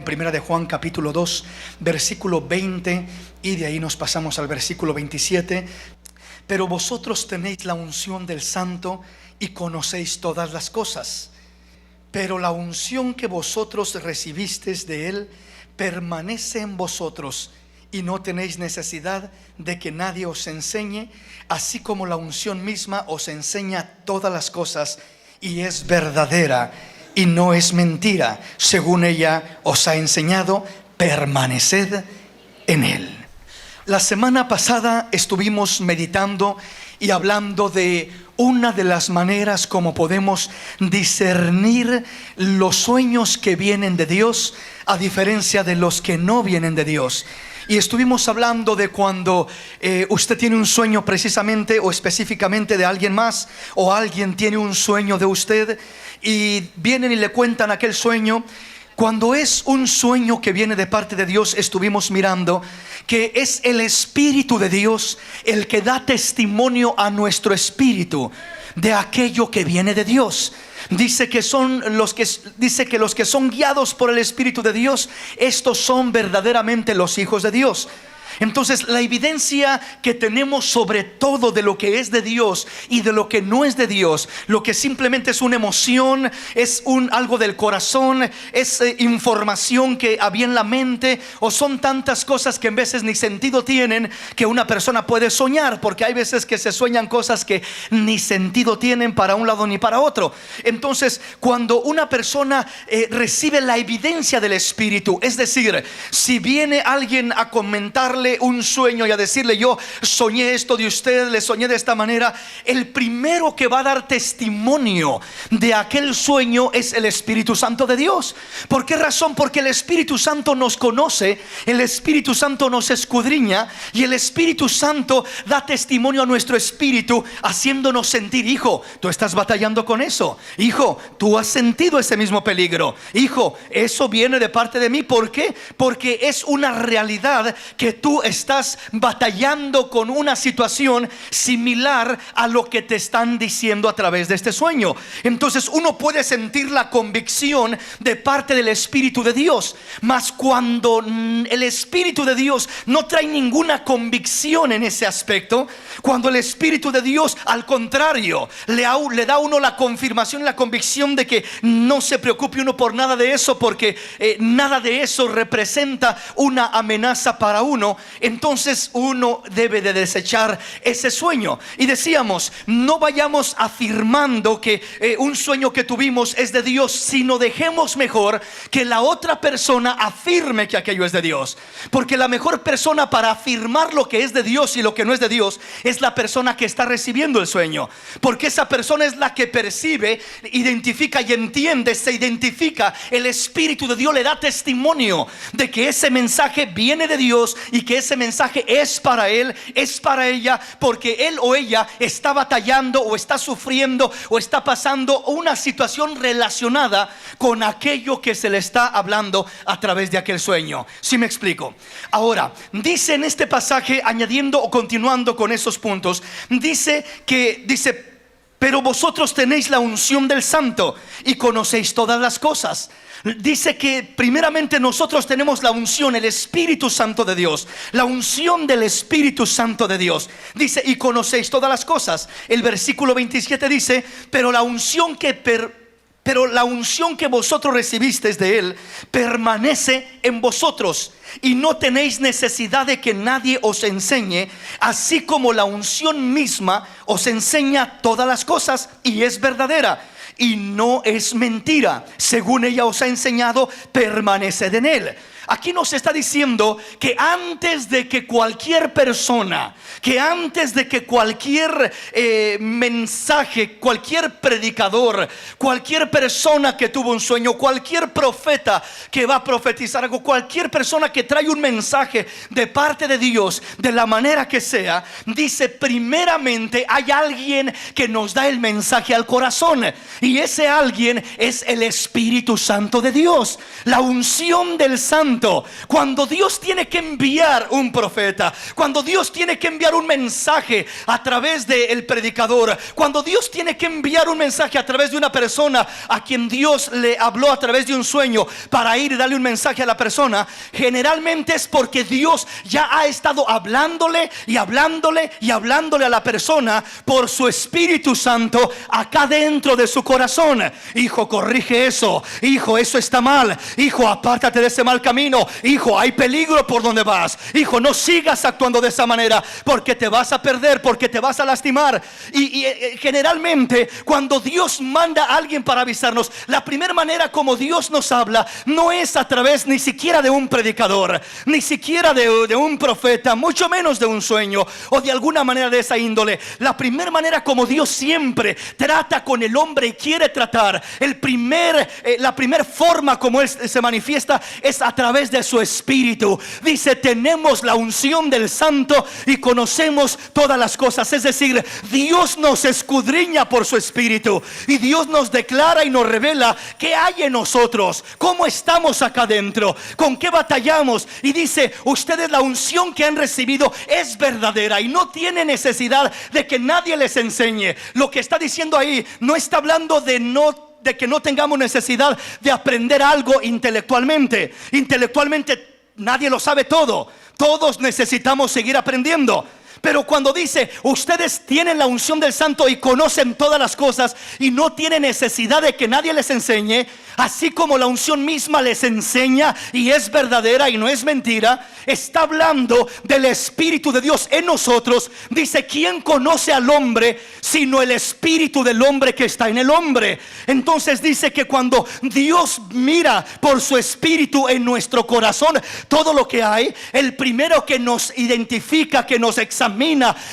Primera de Juan capítulo 2 versículo 20, y de ahí nos pasamos al versículo 27. Pero vosotros tenéis la unción del Santo y conocéis todas las cosas, pero la unción que vosotros recibisteis de Él permanece en vosotros, y no tenéis necesidad de que nadie os enseñe, así como la unción misma os enseña todas las cosas, y es verdadera y no es mentira. Según ella os ha enseñado, permaneced en Él. La semana pasada estuvimos meditando y hablando de una de las maneras como podemos discernir los sueños que vienen de Dios a diferencia de los que no vienen de Dios. Y estuvimos hablando de cuando usted tiene un sueño precisamente o específicamente de alguien más, o alguien tiene un sueño de usted y vienen y le cuentan aquel sueño. Cuando es un sueño que viene de parte de Dios, estuvimos mirando que es el Espíritu de Dios el que da testimonio a nuestro espíritu de aquello que viene de Dios. Dice que los que son guiados por el Espíritu de Dios, estos son verdaderamente los hijos de Dios. Entonces, la evidencia que tenemos sobre todo de lo que es de Dios y de lo que no es de Dios, lo que simplemente es una emoción, es algo del corazón, es información que había en la mente, o son tantas cosas que en veces ni sentido tienen, que una persona puede soñar, porque hay veces que se sueñan cosas que ni sentido tienen para un lado ni para otro. Entonces, cuando una persona recibe la evidencia del Espíritu, es decir, si viene alguien a comentarle un sueño y a decirle: yo soñé esto de usted, le soñé de esta manera, el primero que va a dar testimonio de aquel sueño es el Espíritu Santo de Dios. ¿Por qué razón? Porque el Espíritu Santo nos conoce, el Espíritu Santo nos escudriña, y el Espíritu Santo da testimonio a nuestro espíritu, haciéndonos sentir: hijo, tú estás batallando con eso, hijo, tú has sentido ese mismo peligro, hijo, eso viene de parte de mí. ¿Por qué? Porque es una realidad que tú estás batallando con una situación similar a lo que te están diciendo a través de este sueño. Entonces uno puede sentir la convicción de parte del Espíritu de Dios, mas cuando el Espíritu de Dios no trae ninguna convicción en ese aspecto, cuando el Espíritu de Dios al contrario le da a uno la confirmación y la convicción de que no se preocupe uno por nada de eso, porque nada de eso representa una amenaza para uno, entonces uno debe de desechar ese sueño. Y decíamos, no vayamos afirmando que un sueño que tuvimos es de Dios, sino dejemos mejor que la otra persona afirme que aquello es de Dios, porque la mejor persona para afirmar lo que es de Dios y lo que no es de Dios es la persona que está recibiendo el sueño, porque esa persona es la que percibe, identifica y entiende, se identifica. El Espíritu de Dios le da testimonio de que ese mensaje viene de Dios y que ese mensaje es para él, es para ella, porque él o ella está batallando o está sufriendo o está pasando una situación relacionada con aquello que se le está hablando a través de aquel sueño. ¿Sí me explico? Ahora, dice en este pasaje, añadiendo o continuando con esos puntos, dice: pero vosotros tenéis la unción del Santo y conocéis todas las cosas. Dice que primeramente nosotros tenemos la unción, el Espíritu Santo de Dios, la unción del Espíritu Santo de Dios. Dice: y conocéis todas las cosas. El versículo 27 dice: pero la unción que vosotros recibisteis de Él permanece en vosotros, y no tenéis necesidad de que nadie os enseñe, así como la unción misma os enseña todas las cosas, y es verdadera y no es mentira. Según ella os ha enseñado, permaneced en Él. Aquí nos está diciendo que antes de que cualquier persona, que antes de que cualquier mensaje, cualquier predicador, cualquier persona que tuvo un sueño, cualquier profeta que va a profetizar algo, cualquier persona que trae un mensaje de parte de Dios, de la manera que sea, dice: primeramente hay alguien que nos da el mensaje al corazón, y ese alguien es el Espíritu Santo de Dios. La unción del Santo Santo, cuando Dios tiene que enviar un profeta, cuando Dios tiene que enviar un mensaje a través del predicador, cuando Dios tiene que enviar un mensaje a través de una persona a quien Dios le habló a través de un sueño para ir y darle un mensaje a la persona, generalmente es porque Dios ya ha estado hablándole y hablándole y hablándole a la persona por su Espíritu Santo acá dentro de su corazón. Hijo, corrige eso. Hijo, eso está mal. Hijo, apártate de ese mal camino. Hijo, hay peligro por donde vas. Hijo, no sigas actuando de esa manera, porque te vas a perder, porque te vas a lastimar. Y generalmente cuando Dios manda a alguien para avisarnos, la primera manera como Dios nos habla no es a través ni siquiera de un predicador, ni siquiera de un profeta, mucho menos de un sueño o de alguna manera de esa índole. La primera manera como Dios siempre trata con el hombre y quiere tratar, la primera forma como Él se manifiesta es a través de su Espíritu. Dice: tenemos la unción del Santo y conocemos todas las cosas. Es decir, Dios nos escudriña por su Espíritu y Dios nos declara y nos revela qué hay en nosotros, cómo estamos acá adentro, con qué batallamos. Y dice: ustedes, la unción que han recibido es verdadera y no tiene necesidad de que nadie les enseñe. Lo que está diciendo ahí no está hablando de que no tengamos necesidad de aprender algo intelectualmente. Intelectualmente nadie lo sabe todo. Todos necesitamos seguir aprendiendo. Pero cuando dice: ustedes tienen la unción del Santo y conocen todas las cosas y no tienen necesidad de que nadie les enseñe, así como la unción misma les enseña y es verdadera y no es mentira, está hablando del Espíritu de Dios en nosotros. Dice: ¿quién conoce al hombre sino el Espíritu del hombre que está en el hombre? Entonces dice que cuando Dios mira por su Espíritu en nuestro corazón todo lo que hay, el primero que nos identifica, que nos examina,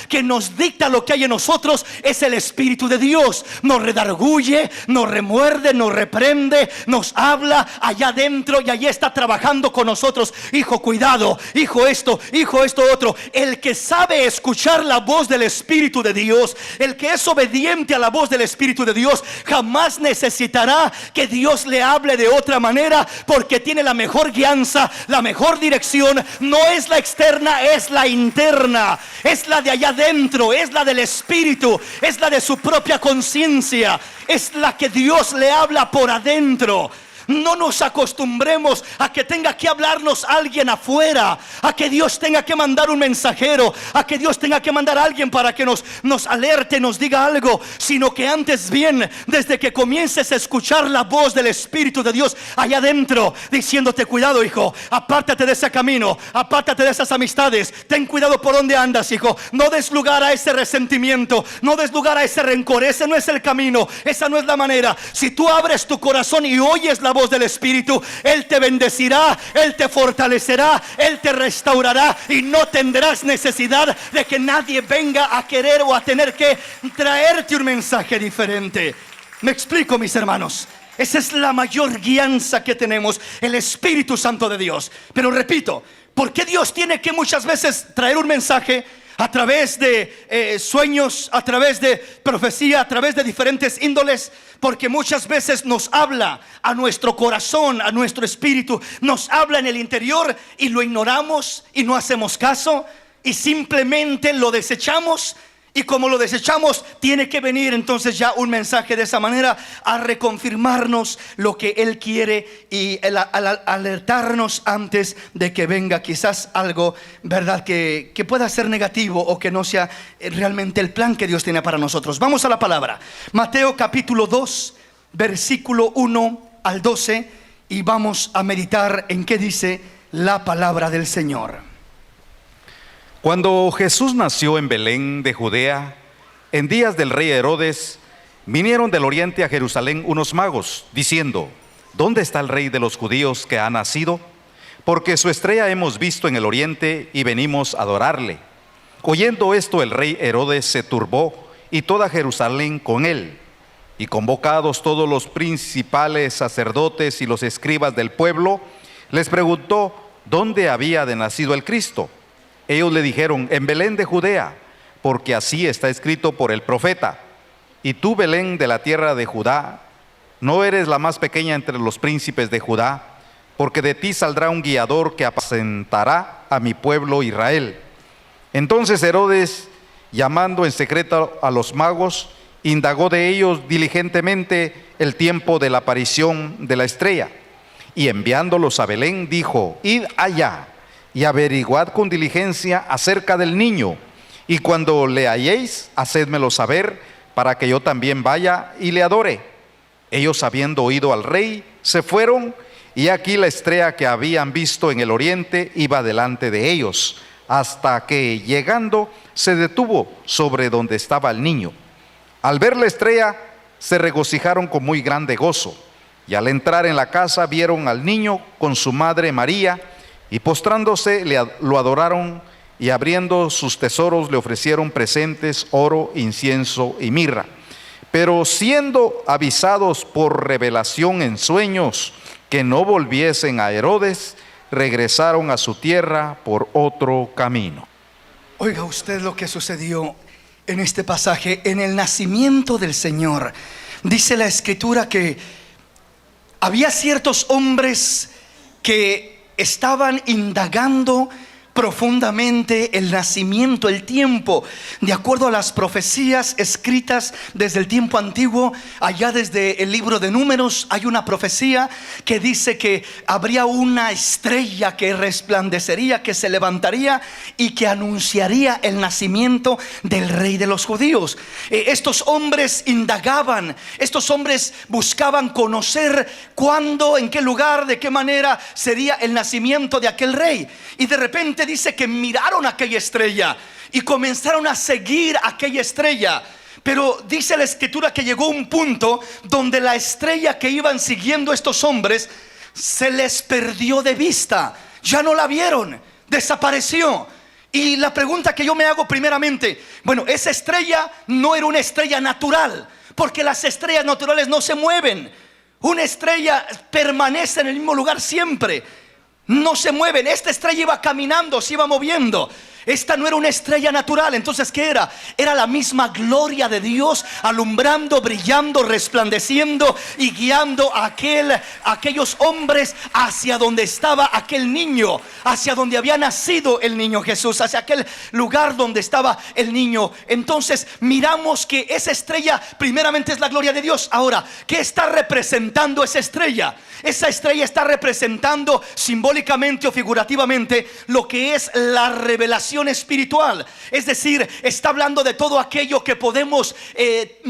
que nos dicta lo que hay en nosotros, es el Espíritu de Dios. Nos redarguye, nos remuerde, nos reprende, nos habla allá adentro y allí está trabajando con nosotros. Hijo, cuidado. Hijo, esto otro. El que sabe escuchar la voz del Espíritu de Dios, el que es obediente a la voz del Espíritu de Dios, jamás necesitará que Dios le hable de otra manera, porque tiene la mejor guianza, la mejor dirección. No es la externa, es la interna. Es la de allá adentro, es la del Espíritu, es la de su propia conciencia, es la que Dios le habla por adentro. No nos acostumbremos a que tenga que hablarnos alguien afuera, a que Dios tenga que mandar un mensajero, a que Dios tenga que mandar a alguien para que nos alerte, nos diga algo, sino que antes bien, desde que comiences a escuchar la voz del Espíritu de Dios allá adentro, diciéndote: cuidado, hijo, apártate de ese camino, apártate de esas amistades, ten cuidado por donde andas, hijo, no des lugar a ese resentimiento, no des lugar a ese rencor. Ese no es el camino, esa no es la manera. Si tú abres tu corazón y oyes la voz del Espíritu, Él te bendecirá, Él te fortalecerá, Él te restaurará y no tendrás necesidad de que nadie venga a querer o a tener que traerte un mensaje diferente. Me explico, mis hermanos. Esa es la mayor guianza que tenemos, el Espíritu Santo de Dios. Pero repito, ¿por qué Dios tiene que muchas veces traer un mensaje a través de sueños, a través de profecía, a través de diferentes índoles? Porque muchas veces nos habla a nuestro corazón, a nuestro espíritu, nos habla en el interior y lo ignoramos y no hacemos caso y simplemente lo desechamos. Y como lo desechamos, tiene que venir entonces ya un mensaje de esa manera a reconfirmarnos lo que Él quiere y al alertarnos antes de que venga quizás algo, ¿verdad?, que pueda ser negativo o que no sea realmente el plan que Dios tiene para nosotros. Vamos a la palabra. Mateo capítulo 2, versículo 1 al 12, y vamos a meditar en qué dice la palabra del Señor. Cuando Jesús nació en Belén de Judea, en días del rey Herodes, vinieron del oriente a Jerusalén unos magos, diciendo: ¿dónde está el rey de los judíos que ha nacido? Porque su estrella hemos visto en el oriente y venimos a adorarle. Oyendo esto, el rey Herodes se turbó y toda Jerusalén con él. Y convocados todos los principales sacerdotes y los escribas del pueblo, les preguntó dónde había de nacido el Cristo. Ellos le dijeron: en Belén de Judea, porque así está escrito por el profeta: y tú, Belén de la tierra de Judá, no eres la más pequeña entre los príncipes de Judá, porque de ti saldrá un guiador que apacentará a mi pueblo Israel. Entonces Herodes, llamando en secreto a los magos, indagó de ellos diligentemente el tiempo de la aparición de la estrella, y enviándolos a Belén, dijo: id allá y averiguad con diligencia acerca del niño, y cuando le halléis, hacédmelo saber, para que yo también vaya y le adore. Ellos, habiendo oído al rey, se fueron, y aquí la estrella que habían visto en el oriente iba delante de ellos, hasta que, llegando, se detuvo sobre donde estaba el niño. Al ver la estrella, se regocijaron con muy grande gozo, y al entrar en la casa vieron al niño con su madre María, y postrándose lo adoraron, y abriendo sus tesoros le ofrecieron presentes, oro, incienso y mirra. Pero siendo avisados por revelación en sueños que no volviesen a Herodes, regresaron a su tierra por otro camino. Oiga usted lo que sucedió en este pasaje, en el nacimiento del Señor. Dice la Escritura que había ciertos hombres que estaban indagando profundamente el nacimiento, el tiempo, de acuerdo a las profecías escritas desde el tiempo antiguo. Allá desde el libro de Números hay una profecía que dice que habría una estrella que resplandecería, que se levantaría y que anunciaría el nacimiento del rey de los judíos. Estos hombres indagaban, estos hombres buscaban conocer cuándo, en qué lugar, de qué manera sería el nacimiento de aquel rey. Y de repente dice que miraron aquella estrella y comenzaron a seguir aquella estrella. Pero dice la Escritura que llegó un punto donde la estrella que iban siguiendo estos hombres se les perdió de vista. Ya no la vieron, desapareció. Y la pregunta que yo me hago primeramente, bueno, esa estrella no era una estrella natural, porque las estrellas naturales no se mueven. Una estrella permanece en el mismo lugar siempre, no se mueven. Esta estrella iba caminando, se iba moviendo. Esta no era una estrella natural. Entonces, ¿qué era? Era la misma gloria de Dios alumbrando, brillando, resplandeciendo y guiando a aquellos hombres hacia donde estaba aquel niño, hacia donde había nacido el niño Jesús, hacia aquel lugar donde estaba el niño. Entonces miramos que esa estrella primeramente es la gloria de Dios. Ahora, ¿qué está representando esa estrella? Esa estrella está representando simbólicamente o figurativamente lo que es la revelación espiritual. Es decir, está hablando de todo aquello que podemos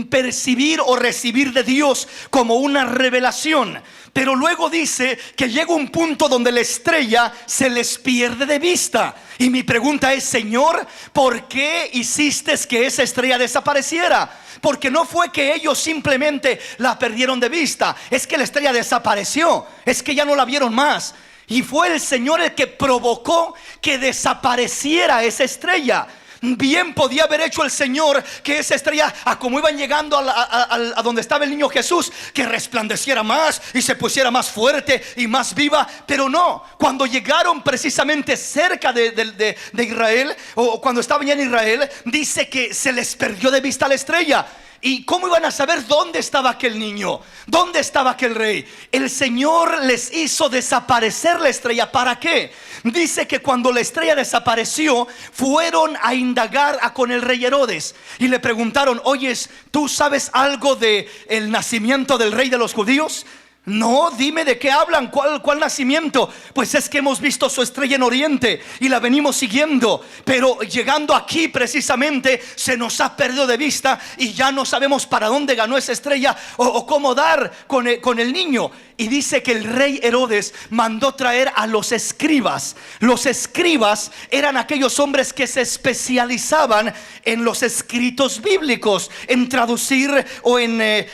percibir o recibir de Dios como una revelación. Pero luego dice que llega un punto donde la estrella se les pierde de vista. Y mi pregunta es: Señor, ¿por qué hiciste que esa estrella desapareciera? Porque no fue que ellos simplemente la perdieron de vista, es que la estrella desapareció, es que ya no la vieron más. Y fue el Señor el que provocó que desapareciera esa estrella. Bien podía haber hecho el Señor que esa estrella, como iban llegando a donde estaba el niño Jesús, que resplandeciera más y se pusiera más fuerte y más viva. Pero no, cuando llegaron precisamente cerca de Israel, o cuando estaban ya en Israel, dice que se les perdió de vista la estrella. ¿Y cómo iban a saber dónde estaba aquel niño? ¿Dónde estaba aquel rey? El Señor les hizo desaparecer la estrella. ¿Para qué? Dice que cuando la estrella desapareció, fueron a indagar con el rey Herodes y le preguntaron: oyes, ¿tú sabes algo de el nacimiento del rey de los judíos? No, dime de qué hablan, ¿cuál nacimiento? Pues es que hemos visto su estrella en Oriente y la venimos siguiendo, pero llegando aquí precisamente se nos ha perdido de vista y ya no sabemos para dónde ganó esa estrella o cómo dar con el niño. Y dice que el rey Herodes mandó traer a los escribas. Los escribas eran aquellos hombres que se especializaban en los escritos bíblicos, en traducir o en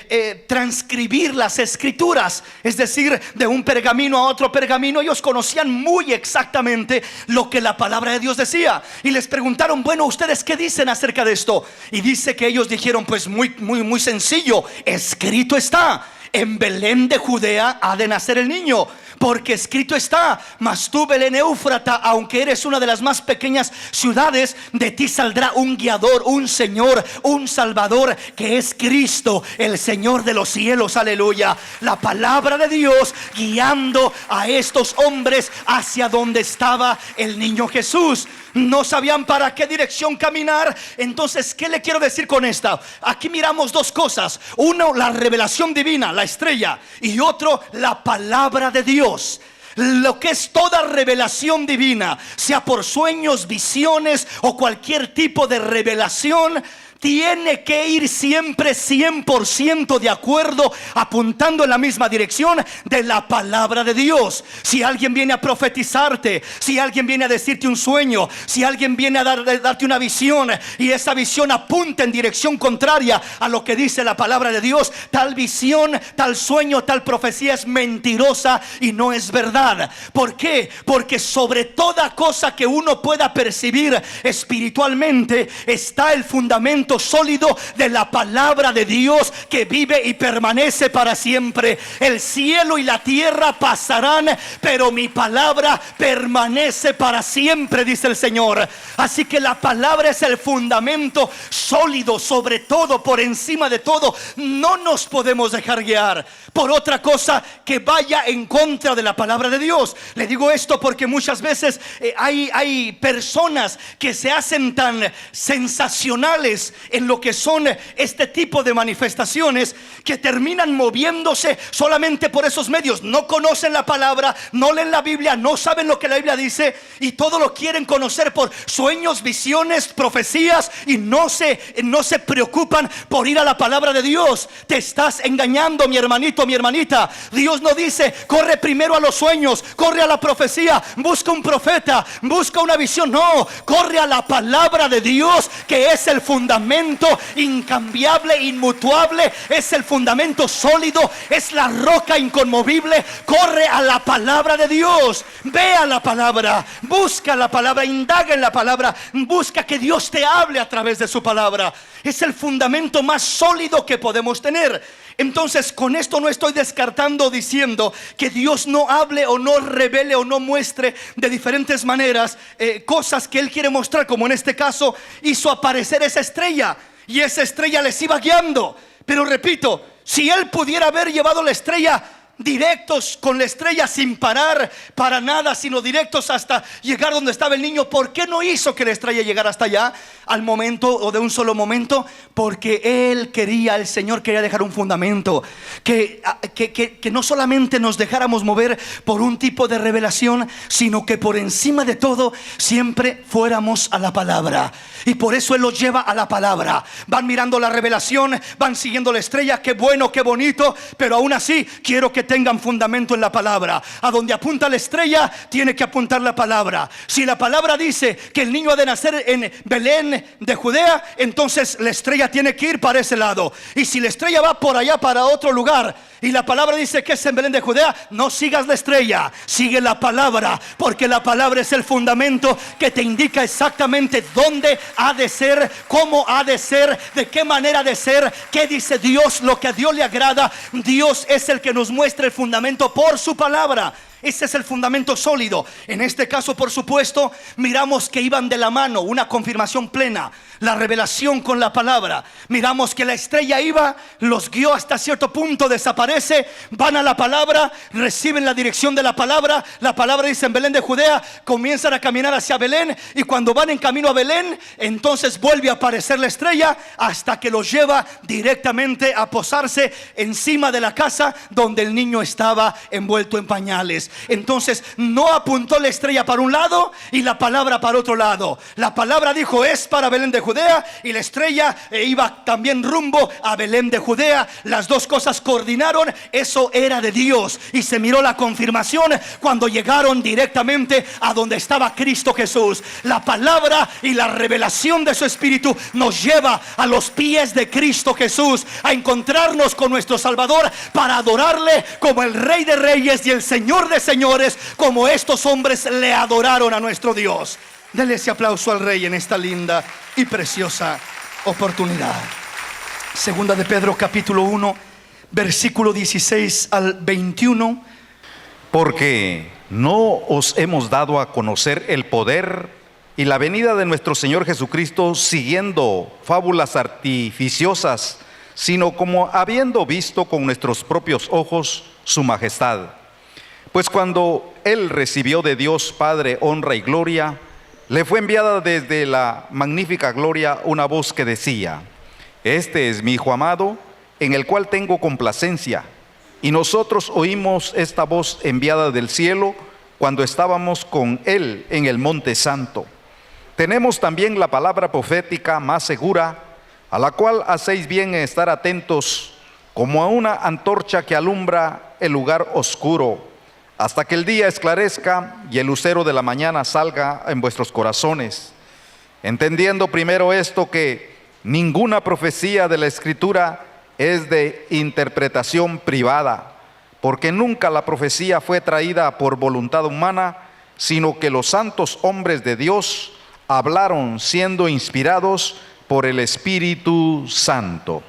transcribir las escrituras. Es decir, de un pergamino a otro pergamino, ellos conocían muy exactamente lo que la palabra de Dios decía. Y les preguntaron: bueno, ¿ustedes qué dicen acerca de esto? Y dice que ellos dijeron: pues muy sencillo, escrito está. en Belén de Judea ha de nacer el niño, porque escrito está: mas tú, Belén Éufrata, aunque eres una de las más pequeñas ciudades, de ti saldrá un guiador, un Señor, un Salvador, que es Cristo, el Señor de los cielos. Aleluya. La palabra de Dios guiando a estos hombres hacia donde estaba el niño Jesús. No sabían para qué dirección caminar. Entonces, ¿qué le quiero decir con esta? Aquí miramos dos cosas: uno, la revelación divina, la estrella, y otro, la palabra de Dios. Lo que es toda revelación divina, sea por sueños, visiones o cualquier tipo de revelación, tiene que ir siempre 100% de acuerdo, apuntando en la misma dirección de la palabra de Dios. Si alguien viene a profetizarte, si alguien viene a decirte un sueño, si alguien viene a darte una visión, y esa visión apunta en dirección contraria a lo que dice la palabra de Dios, tal visión, tal sueño, tal profecía es mentirosa y no es verdad. ¿Por qué? Porque sobre toda cosa que uno pueda percibir espiritualmente está el fundamento sólido de la palabra de Dios, que vive y permanece para siempre. El cielo y la tierra pasarán, pero mi palabra permanece para siempre, dice el Señor. Así que la palabra es el fundamento sólido, sobre todo, por encima de todo. No nos podemos dejar guiar por otra cosa que vaya en contra de la palabra de Dios. Le digo esto porque muchas veces hay personas que se hacen tan sensacionales en lo que son este tipo de manifestaciones, que terminan moviéndose solamente por esos medios. No conocen la palabra, no leen la Biblia, no saben lo que la Biblia dice, y todo lo quieren conocer por sueños, visiones, profecías, y no se preocupan por ir a la palabra de Dios. Te estás engañando, mi hermanito, mi hermanita. Dios no dice: corre primero a los sueños, corre a la profecía, busca un profeta, busca una visión. No, corre a la palabra de Dios, que es el fundamento incambiable, inmutable, es el fundamento sólido, es la roca inconmovible. Corre a la palabra de Dios, ve a la palabra, busca la palabra, indaga en la palabra, busca que Dios te hable a través de su palabra. Es el fundamento más sólido que podemos tener. Entonces, con esto no estoy descartando, diciendo que Dios no hable o no revele o no muestre de diferentes maneras cosas que Él quiere mostrar, como en este caso hizo aparecer esa estrella, y esa estrella les iba guiando. Pero repito, si Él pudiera haber llevado la estrella directos con la estrella, sin parar para nada, sino directos hasta llegar donde estaba el niño, ¿por qué no hizo que la estrella llegara hasta allá al momento, o de un solo momento? Porque Él quería, el Señor quería dejar un fundamento, que no solamente nos dejáramos mover por un tipo de revelación, sino que por encima de todo siempre fuéramos a la palabra. Y por eso Él los lleva a la palabra. Van mirando la revelación, van siguiendo la estrella. Qué bueno, qué bonito, pero aún así quiero que tengan fundamento en la palabra. A donde apunta la estrella tiene que apuntar la palabra. Si la palabra dice que el niño ha de nacer en Belén de Judea, entonces la estrella tiene que ir para ese lado. Y si la estrella va por allá, para otro lugar, y la palabra dice que es en Belén de Judea, no sigas la estrella, sigue la palabra, porque la palabra es el fundamento que te indica exactamente dónde ha de ser, cómo ha de ser, de qué manera ha de ser, qué dice Dios, lo que a Dios le agrada. Dios es el que nos muestra el fundamento por su palabra. Ese es el fundamento sólido. En este caso, por supuesto, miramos que iban de la mano, una confirmación plena, la revelación con la palabra. Miramos que la estrella iba, los guió hasta cierto punto, desaparece, van a la palabra, reciben la dirección de la palabra. La palabra dice en Belén de Judea, comienzan a caminar hacia Belén, y cuando van en camino a Belén, entonces vuelve a aparecer la estrella, hasta que los lleva directamente a posarse encima de la casa donde el niño estaba envuelto en pañales. Entonces no apuntó la estrella para un lado y la palabra para otro lado. La palabra dijo: es para Belén de Judea, y la estrella iba también rumbo a Belén de Judea. Las dos cosas coordinaron. Eso era de Dios, y se miró la confirmación cuando llegaron directamente a donde estaba Cristo Jesús. La palabra y la revelación de su Espíritu nos lleva a los pies de Cristo Jesús, a encontrarnos con nuestro Salvador, para adorarle como el Rey de Reyes y el Señor de Señores, como estos hombres le adoraron a nuestro Dios. Dele ese aplauso al Rey en esta linda y preciosa oportunidad. Segunda de Pedro capítulo 1, versículo 16 al 21. Porque no os hemos dado a conocer el poder y la venida de nuestro Señor Jesucristo siguiendo fábulas artificiosas, sino como habiendo visto con nuestros propios ojos su majestad. Pues cuando Él recibió de Dios Padre honra y gloria, le fue enviada desde la magnífica gloria una voz que decía: Este es mi Hijo amado, en el cual tengo complacencia. Y nosotros oímos esta voz enviada del cielo cuando estábamos con Él en el Monte Santo. Tenemos también la palabra profética más segura, a la cual hacéis bien en estar atentos, como a una antorcha que alumbra el lugar oscuro, hasta que el día esclarezca y el lucero de la mañana salga en vuestros corazones. Entendiendo primero esto, que ninguna profecía de la Escritura es de interpretación privada, porque nunca la profecía fue traída por voluntad humana, sino que los santos hombres de Dios hablaron siendo inspirados por el Espíritu Santo.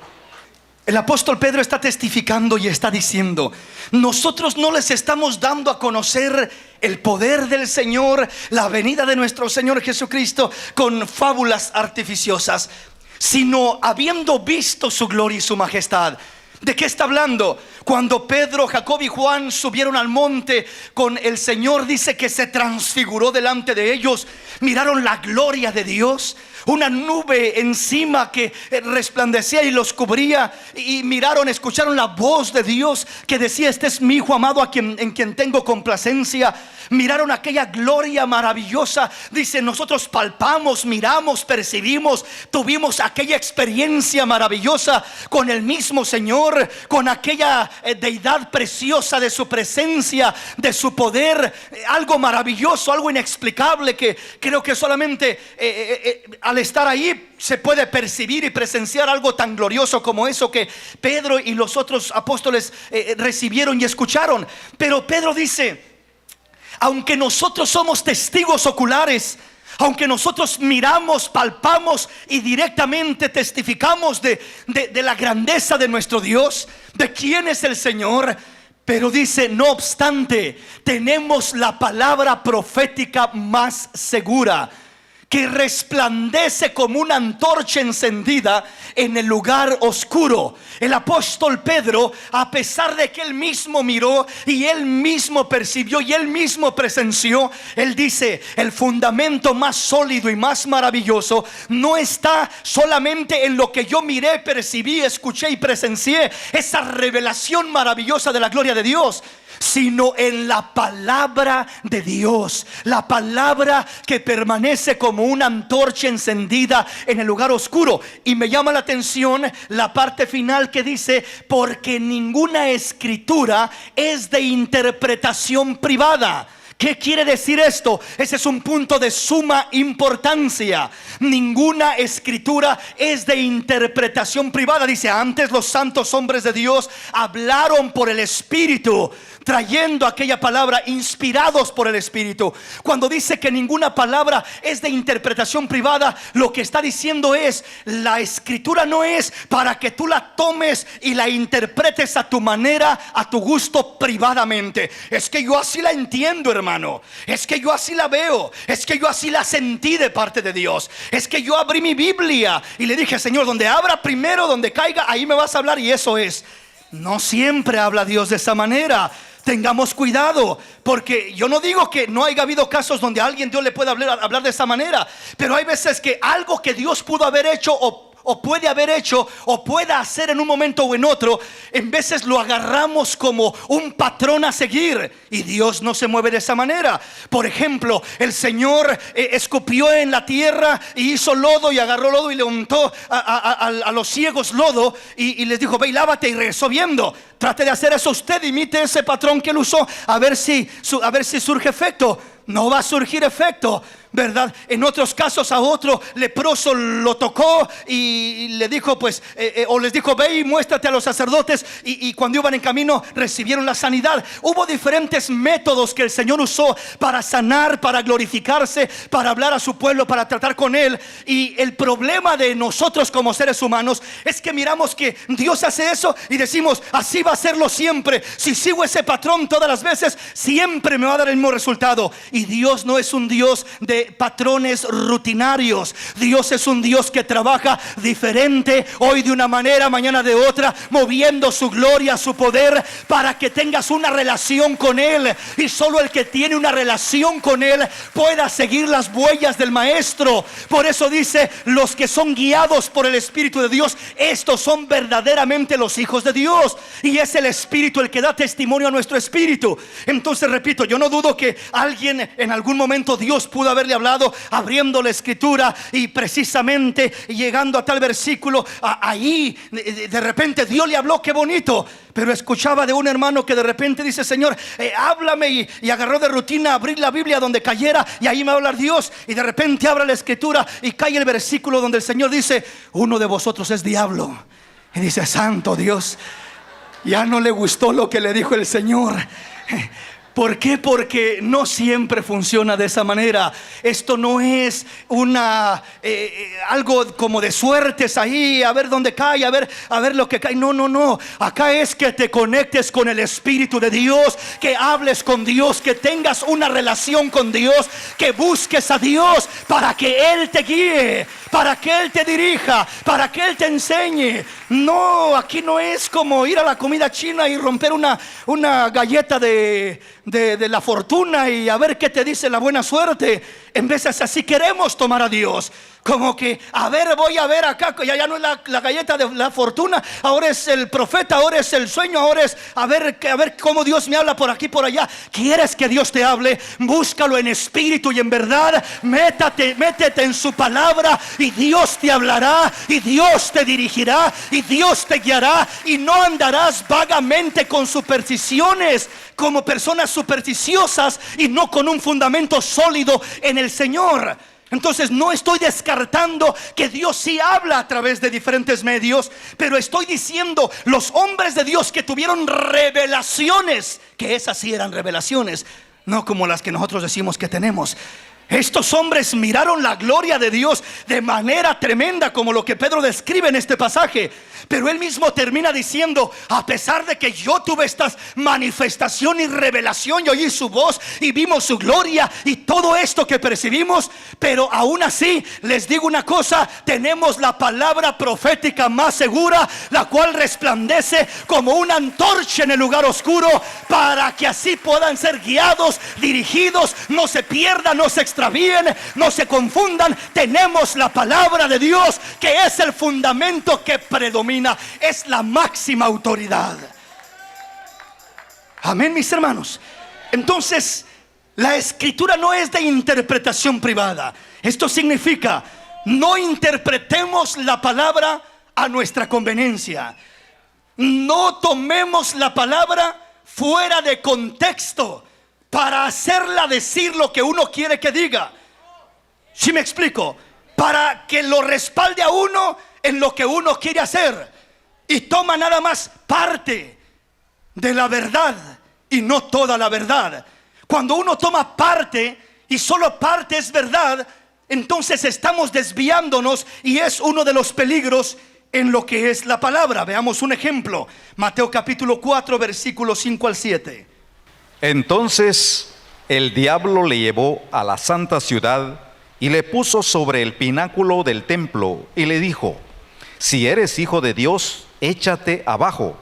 El apóstol Pedro está testificando y está diciendo: nosotros no les estamos dando a conocer el poder del Señor, la venida de nuestro Señor Jesucristo con fábulas artificiosas, sino habiendo visto su gloria y su majestad. ¿De qué está hablando? Cuando Pedro, Jacob y Juan subieron al monte con el Señor, dice que se transfiguró delante de ellos. Miraron la gloria de Dios, una nube encima que resplandecía y los cubría, y miraron, escucharon la voz de Dios que decía: Este es mi Hijo amado, en quien tengo complacencia. Miraron aquella gloria maravillosa. Dice: nosotros palpamos, miramos, percibimos, tuvimos aquella experiencia maravillosa con el mismo Señor, con aquella deidad preciosa de su presencia, de su poder, algo maravilloso, algo inexplicable, que creo que solamente al estar ahí se puede percibir y presenciar algo tan glorioso como eso que Pedro y los otros apóstoles recibieron y escucharon. Pero Pedro dice: aunque nosotros somos testigos oculares, aunque nosotros miramos, palpamos y directamente testificamos de la grandeza de nuestro Dios, de quién es el Señor, pero dice: no obstante, tenemos la palabra profética más segura, que resplandece como una antorcha encendida en el lugar oscuro. El apóstol Pedro, a pesar de que él mismo miró y él mismo percibió y él mismo presenció, él dice: el fundamento más sólido y más maravilloso no está solamente en lo que yo miré, percibí, escuché y presencié, esa revelación maravillosa de la gloria de Dios, sino en la palabra de Dios, la palabra que permanece como una antorcha encendida en el lugar oscuro. Y me llama la atención la parte final que dice: porque ninguna escritura es de interpretación privada. ¿Qué quiere decir esto? Ese es un punto de suma importancia. Ninguna escritura es de interpretación privada. Dice: antes los santos hombres de Dios hablaron por el Espíritu, trayendo aquella palabra, inspirados por el Espíritu. Cuando dice que ninguna palabra es de interpretación privada, lo que está diciendo es: la escritura no es para que tú la tomes y la interpretes a tu manera, a tu gusto, privadamente. Es que yo así la entiendo, hermano. Es que yo así la veo. Es que yo así la sentí de parte de Dios. Es que yo abrí mi Biblia y le dije: Señor, donde abra primero, donde caiga, ahí me vas a hablar. Y eso es. No siempre habla Dios de esa manera. Tengamos cuidado, porque yo no digo que no haya habido casos donde a alguien Dios le pueda hablar de esa manera, pero hay veces que algo que Dios pudo haber hecho o puede haber hecho o pueda hacer en un momento o en otro, en veces lo agarramos como un patrón a seguir, y Dios no se mueve de esa manera. Por ejemplo, el Señor escupió en la tierra y hizo lodo, y agarró lodo y le untó a los ciegos lodo, y les dijo: ve y lávate, y regresó viendo. Trate de hacer eso usted, imite ese patrón que él usó, a ver si surge efecto. no va a surgir efecto, ¿verdad? En otros casos a otro leproso lo tocó y le dijo pues, o les dijo: ve y muéstrate a los sacerdotes, y cuando iban en camino recibieron la sanidad. Hubo diferentes métodos que el Señor usó para sanar, para glorificarse, para hablar a su pueblo, para tratar con él. Y el problema de nosotros como seres humanos es que miramos que Dios hace eso y decimos: así va a serlo siempre. Si sigo ese patrón todas las veces, siempre me va a dar el mismo resultado. Y Dios no es un Dios de patrones rutinarios. Dios es un Dios que trabaja diferente, hoy de una manera, mañana de otra, moviendo su gloria, su poder, para que tengas una relación con Él. Y solo el que tiene una relación con Él pueda seguir las huellas del Maestro. Por eso dice: los que son guiados por el Espíritu de Dios, estos son verdaderamente los hijos de Dios. Y es el Espíritu el que da testimonio a nuestro espíritu. Entonces repito, yo no dudo que alguien en algún momento Dios pudo haberle hablado, abriendo la escritura y precisamente llegando a tal versículo, ahí de repente Dios le habló. Qué bonito. Pero escuchaba de un hermano que de repente dice: Señor, háblame, y agarró de rutina abrir la Biblia donde cayera, y ahí me va a hablar Dios. Y de repente abre la escritura y cae el versículo donde el Señor dice: uno de vosotros es diablo. Y dice: santo Dios, ya no le gustó lo que le dijo el Señor. ¿Por qué? Porque no siempre funciona de esa manera. Esto no es algo como de suertes ahí, a ver dónde cae, a ver lo que cae. No. Acá es que te conectes con el Espíritu de Dios, que hables con Dios, que tengas una relación con Dios, que busques a Dios para que Él te guíe, para que Él te dirija, para que Él te enseñe. No, aquí no es como ir a la comida china y romper una galleta de la fortuna y a ver qué te dice la buena suerte. En veces así queremos tomar a Dios, como que voy a ver acá, ya no es la galleta de la fortuna, ahora es el profeta, ahora es el sueño, ahora es a ver cómo Dios me habla por aquí, por allá. ¿Quieres que Dios te hable? Búscalo en espíritu y en verdad. Métete en su palabra, y Dios te hablará, y Dios te dirigirá, y Dios te guiará, y no andarás vagamente con supersticiones, como personas supersticiosas, y no con un fundamento sólido en el Señor. Entonces no estoy descartando que Dios sí habla a través de diferentes medios, pero estoy diciendo: los hombres de Dios que tuvieron revelaciones, que esas sí eran revelaciones, no como las que nosotros decimos que tenemos. Estos hombres miraron la gloria de Dios de manera tremenda, como lo que Pedro describe en este pasaje. Pero él mismo termina diciendo: a pesar de que yo tuve esta manifestación y revelación, y oí su voz y vimos su gloria y todo esto que percibimos, pero aún así les digo una cosa: tenemos la palabra profética más segura, la cual resplandece como una antorcha en el lugar oscuro, para que así puedan ser guiados, dirigidos, no se pierdan, no se extravíen, no se confundan. Tenemos la palabra de Dios, que es el fundamento que predomina, es la máxima autoridad. Amén, mis hermanos. Entonces, la escritura no es de interpretación privada. Esto significa: no interpretemos la palabra a nuestra conveniencia. No tomemos la palabra fuera de contexto para hacerla decir lo que uno quiere que diga. ¿Sí me explico? Para que lo respalde a uno en lo que uno quiere hacer, y toma nada más parte de la verdad y no toda la verdad. Cuando uno toma parte y solo parte es verdad, entonces estamos desviándonos, y es uno de los peligros en lo que es la palabra. Veamos un ejemplo: Mateo capítulo 4, versículos 5 al 7. Entonces el diablo le llevó a la santa ciudad y le puso sobre el pináculo del templo y le dijo: si eres hijo de Dios, échate abajo,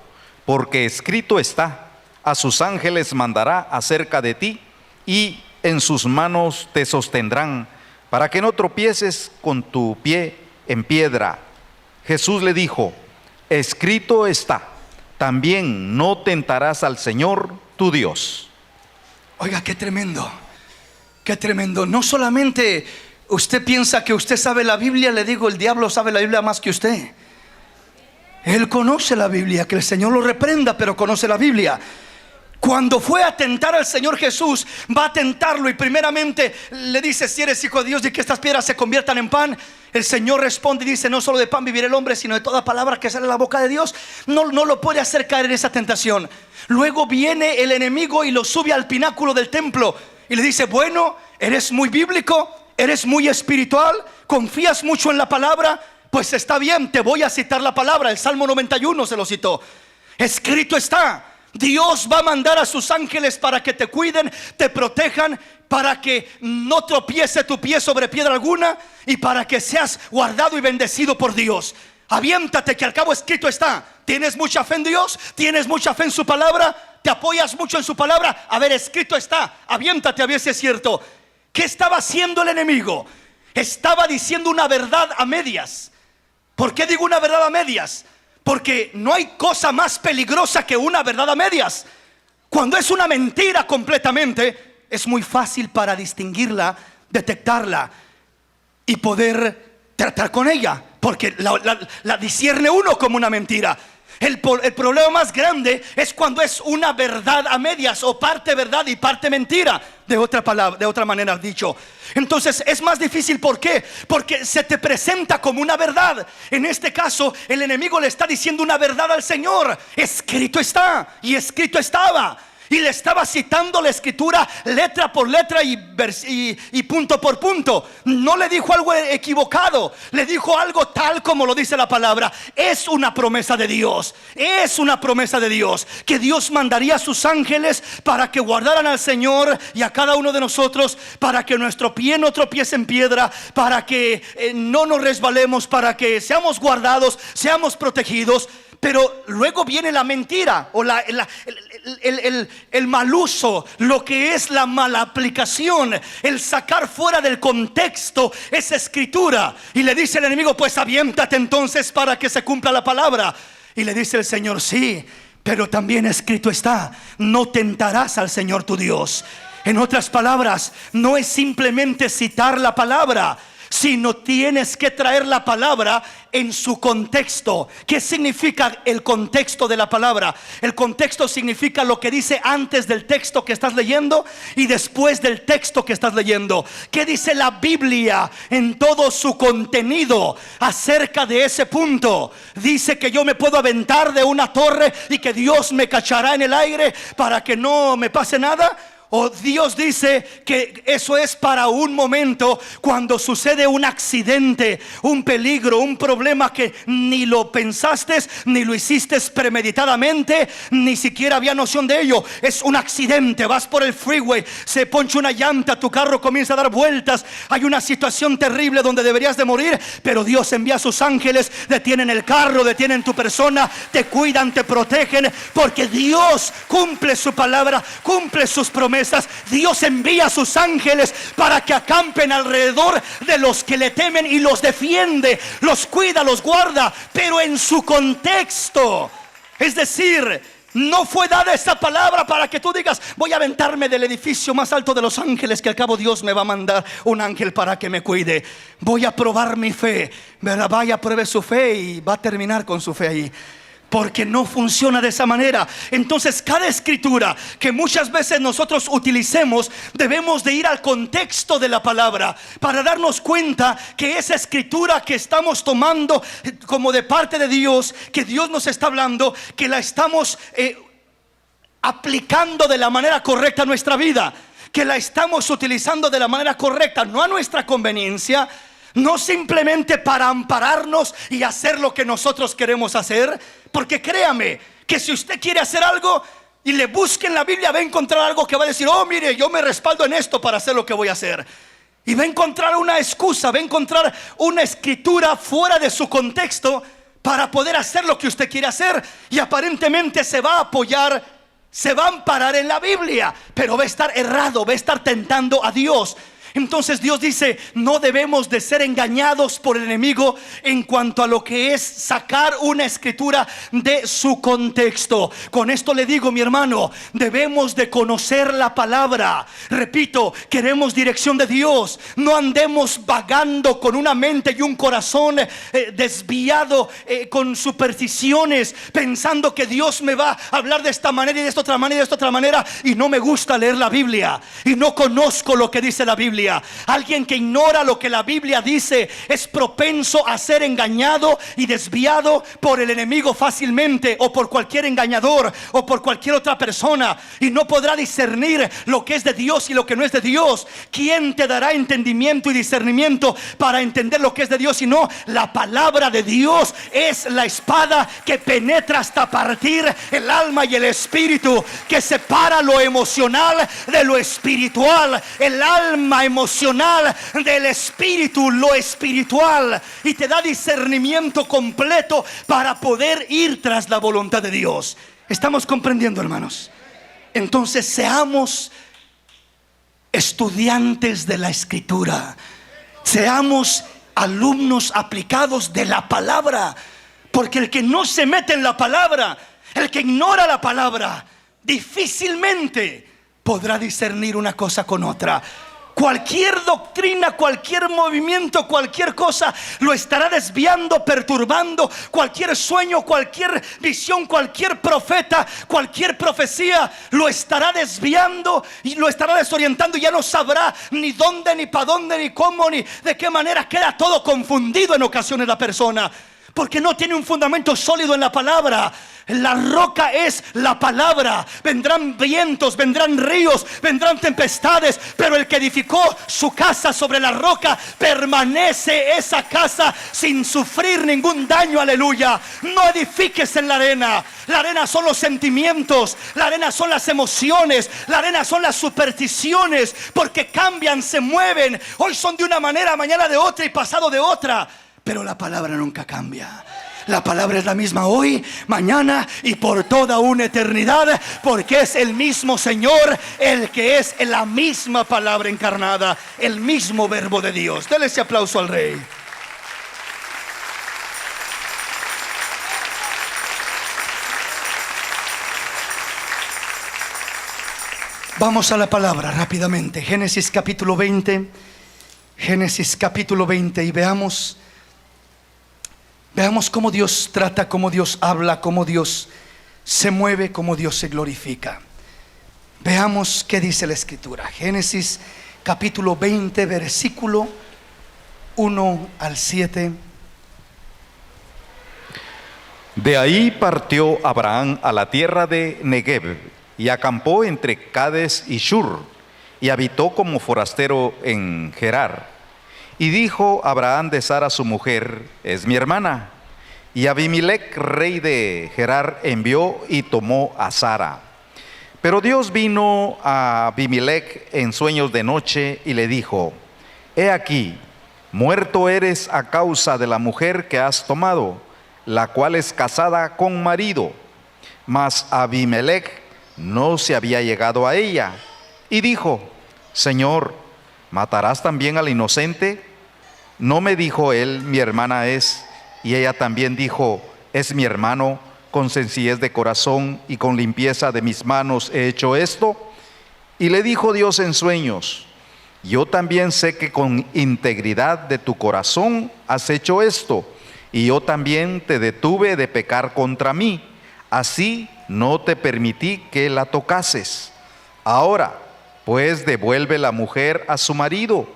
porque escrito está: a sus ángeles mandará acerca de ti, y en sus manos te sostendrán, para que no tropieces con tu pie en piedra. Jesús le dijo: escrito está, también no tentarás al Señor tu Dios. Oiga, qué tremendo, qué tremendo. No solamente usted piensa que usted sabe la Biblia, le digo, el diablo sabe la Biblia más que usted. Él conoce la Biblia, que el Señor lo reprenda, pero conoce la Biblia. Cuando fue a tentar al Señor Jesús, va a tentarlo y primeramente le dice: si eres hijo de Dios, di que estas piedras se conviertan en pan. El Señor responde y dice: no solo de pan vivirá el hombre, sino de toda palabra que sale de la boca de Dios. No lo puede hacer caer en esa tentación. Luego viene el enemigo y lo sube al pináculo del templo y le dice: bueno, eres muy bíblico, eres muy espiritual, confías mucho en la palabra. Pues está bien, te voy a citar la palabra. El Salmo 91 se lo citó. Escrito está: Dios va a mandar a sus ángeles para que te cuiden, te protejan, para que no tropiece tu pie sobre piedra alguna y para que seas guardado y bendecido por Dios. Aviéntate, que al cabo escrito está. ¿Tienes mucha fe en Dios? ¿Tienes mucha fe en su palabra? ¿Te apoyas mucho en su palabra? A ver, escrito está. Aviéntate a ver si es cierto. ¿Qué estaba haciendo el enemigo? Estaba diciendo una verdad a medias. ¿Por qué digo una verdad a medias? Porque no hay cosa más peligrosa que una verdad a medias. Cuando es una mentira completamente, es muy fácil para distinguirla, detectarla y poder tratar con ella, porque la discierne uno como una mentira. El problema más grande es cuando es una verdad a medias, o parte verdad y parte mentira, de otra manera dicho. Entonces es más difícil. ¿Por qué? Porque se te presenta como una verdad. En este caso el enemigo le está diciendo una verdad al Señor. Escrito está y escrito estaba. Y le estaba citando la escritura letra por letra y punto por punto. No le dijo algo equivocado, le dijo algo tal como lo dice la palabra. Es una promesa de Dios. Es una promesa de Dios, que Dios mandaría a sus ángeles para que guardaran al Señor y a cada uno de nosotros, para que nuestro pie no tropiece en piedra, para que no nos resbalemos, para que seamos guardados, seamos protegidos. Pero luego viene la mentira o el mal uso, lo que es la mala aplicación, el sacar fuera del contexto esa escritura. Y le dice el enemigo: pues aviéntate entonces para que se cumpla la palabra. Y le dice el Señor: sí, pero también escrito está: no tentarás al Señor tu Dios. En otras palabras, no es simplemente citar la palabra, sino tienes que traer la palabra en su contexto. ¿Qué significa el contexto de la palabra? El contexto significa lo que dice antes del texto que estás leyendo y después del texto que estás leyendo. ¿Qué dice la Biblia en todo su contenido acerca de ese punto? Dice que yo me puedo aventar de una torre y que Dios me cachará en el aire para que no me pase nada. O Dios dice que eso es para un momento, cuando sucede un accidente, un peligro, un problema que ni lo pensaste, ni lo hiciste premeditadamente, ni siquiera había noción de ello. Es un accidente, vas por el freeway, se poncha una llanta, tu carro comienza a dar vueltas, hay una situación terrible donde deberías de morir, pero Dios envía a sus ángeles, detienen el carro, detienen tu persona, te cuidan, te protegen, porque Dios cumple su palabra, cumple sus promesas. Dios envía a sus ángeles para que acampen alrededor de los que le temen y los defiende, los cuida, los guarda, pero en su contexto. Es decir, no fue dada esta palabra para que tú digas: voy a aventarme del edificio más alto de los ángeles, que al cabo Dios me va a mandar un ángel para que me cuide. Voy a probar mi fe, ¿verdad? Vaya, pruebe su fe y va a terminar con su fe ahí. Porque no funciona de esa manera. Entonces cada escritura que muchas veces nosotros utilicemos, debemos de ir al contexto de la palabra para darnos cuenta que esa escritura que estamos tomando como de parte de Dios, que Dios nos está hablando, que la estamos aplicando de la manera correcta a nuestra vida, que la estamos utilizando de la manera correcta, no a nuestra conveniencia, no simplemente para ampararnos y hacer lo que nosotros queremos hacer. Porque créame que si usted quiere hacer algo y le busque en la Biblia, va a encontrar algo que va a decir: oh, mire, yo me respaldo en esto para hacer lo que voy a hacer. Y va a encontrar una excusa, va a encontrar una escritura fuera de su contexto para poder hacer lo que usted quiere hacer. Y aparentemente se va a apoyar, se va a amparar en la Biblia, pero va a estar errado, va a estar tentando a Dios. Entonces Dios dice, no debemos de ser engañados por el enemigo en cuanto a lo que es sacar una escritura de su contexto. Con esto le digo, mi hermano, debemos de conocer la palabra. Repito, queremos dirección de Dios. No andemos vagando con una mente y un corazón desviado con supersticiones, pensando que Dios me va a hablar de esta manera y de esta otra manera y de esta otra manera, y no me gusta leer la Biblia y no conozco lo que dice la Biblia. Alguien que ignora lo que la Biblia dice es propenso a ser engañado y desviado por el enemigo fácilmente, o por cualquier engañador, o por cualquier otra persona, y no podrá discernir lo que es de Dios y lo que no es de Dios. ¿Quién te dará entendimiento y discernimiento para entender lo que es de Dios? Sino la palabra de Dios es la espada que penetra hasta partir el alma y el espíritu, que separa lo emocional de lo espiritual, el alma emocional del espíritu, lo espiritual, y te da discernimiento completo para poder ir tras la voluntad de Dios. ¿Estamos comprendiendo, hermanos? Entonces seamos estudiantes de la escritura, seamos alumnos aplicados de la palabra, porque el que no se mete en la palabra, el que ignora la palabra, difícilmente podrá discernir una cosa con otra. Cualquier doctrina, cualquier movimiento, cualquier cosa lo estará desviando, perturbando. Cualquier sueño, cualquier visión, cualquier profeta, cualquier profecía lo estará desviando y lo estará desorientando, y ya no sabrá ni dónde, ni para dónde, ni cómo, ni de qué manera. Queda todo confundido en ocasiones la persona, porque no tiene un fundamento sólido en la palabra. La roca es la palabra. Vendrán vientos, vendrán ríos, vendrán tempestades, pero el que edificó su casa sobre la roca, permanece esa casa sin sufrir ningún daño. Aleluya. No edifiques en la arena. La arena son los sentimientos, la arena son las emociones, la arena son las supersticiones, porque cambian, se mueven. Hoy son de una manera, mañana de otra y pasado de otra. Pero la palabra nunca cambia. La palabra es la misma hoy, mañana y por toda una eternidad, porque es el mismo Señor el que es la misma palabra encarnada, el mismo verbo de Dios. Dele ese aplauso al Rey. Vamos a la palabra rápidamente. Génesis capítulo 20. Génesis capítulo 20, y veamos cómo Dios trata, cómo Dios habla, cómo Dios se mueve, cómo Dios se glorifica. Veamos qué dice la escritura. Génesis capítulo 20, versículo 1 al 7. De ahí partió Abraham a la tierra de Negev y acampó entre Cades y Shur, y habitó como forastero en Gerar. Y dijo Abraham de Sara su mujer: es mi hermana. Y Abimelech, rey de Gerar, envió y tomó a Sara. Pero Dios vino a Abimelech en sueños de noche y le dijo: he aquí, muerto eres a causa de la mujer que has tomado, la cual es casada con marido. Mas Abimelech no se había llegado a ella. Y dijo: Señor, ¿matarás también al inocente? ¿No me dijo él, mi hermana es? Y ella también dijo: es mi hermano, con sencillez de corazón y con limpieza de mis manos he hecho esto. Y le dijo Dios en sueños: yo también sé que con integridad de tu corazón has hecho esto, y yo también te detuve de pecar contra mí, así no te permití que la tocases. Ahora, pues, devuelve la mujer a su marido,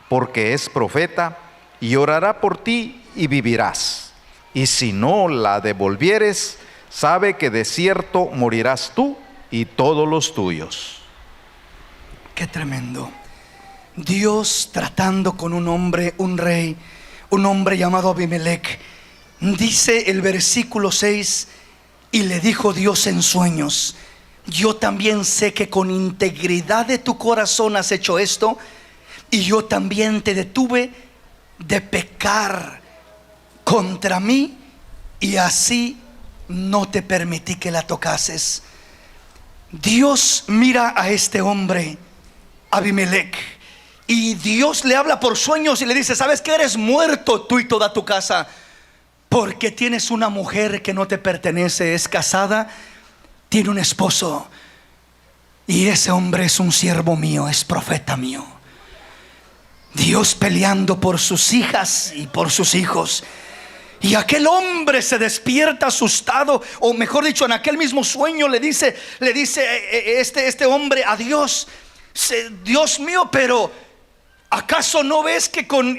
porque es profeta, y orará por ti y vivirás. Y si no la devolvieres, sabe que de cierto morirás tú y todos los tuyos. Qué tremendo. Dios tratando con un hombre, un rey, un hombre llamado Abimelech. Dice el versículo 6: y le dijo Dios en sueños: yo también sé que con integridad de tu corazón has hecho esto, y yo también te detuve de pecar contra mí, y así no te permití que la tocases. Dios mira a este hombre, Abimelech, Y Dios le habla por sueños y le dice: ¿sabes qué? Eres muerto tú y toda tu casa, porque tienes una mujer que no te pertenece, es casada, tiene un esposo, y ese hombre es un siervo mío, es profeta mío. Dios peleando por sus hijas y por sus hijos. Y aquel hombre se despierta asustado, o mejor dicho, en aquel mismo sueño le dice este hombre a Dios: Dios mío, pero ¿acaso no ves que con